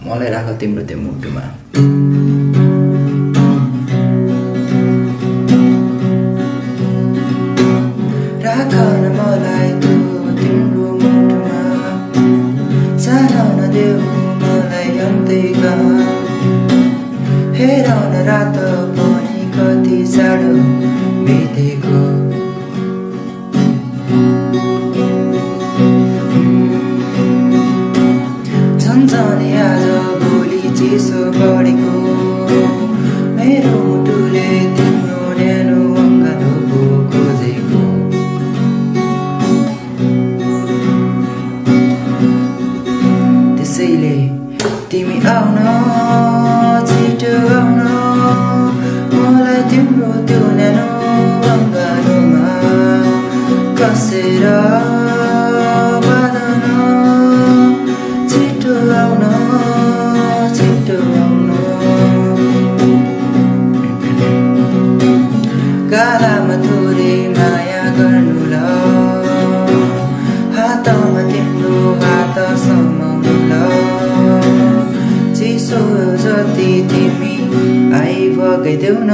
मलाई राख तिम्रो त्यो मुटुमा राख न मलाई तिम्रो मुटुमा सानो नदेऊ मलाई अन्तै कहाँ हेर न रात पनि कति साडो बितेको झन्झने आज भोलि चिसो बढेको मेरो मुटुले तिम्रो न्यानो अङ्गालो खोजेको त्यसैले तिमी आउन छिटो आउन मलाई तिम्रो त्यो न्यानो अङ्गालोमा कसेर बाँधन छिटो आउन गालामा थोरै माया गर्नु ल हातमा तिम्रो हात समाउनु ल चिसो जति तिमी आइबगाइदेऊ न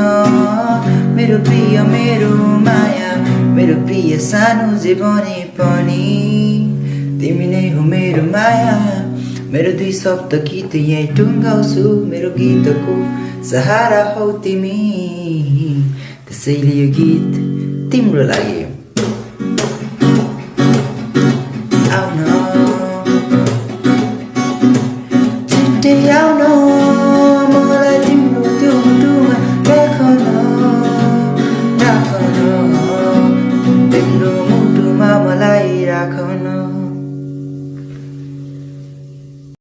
मेरो प्रिय मेरो माया मेरो प्रिय सानो जे भने पनि तिमी नै हो मेरो माया मेरो दुई शब्द गीत यहीँ टुङ्गाउँछु मेरो गीतको सहारा हौ तिमी त्यसैले यो गीत तिम्रो लागि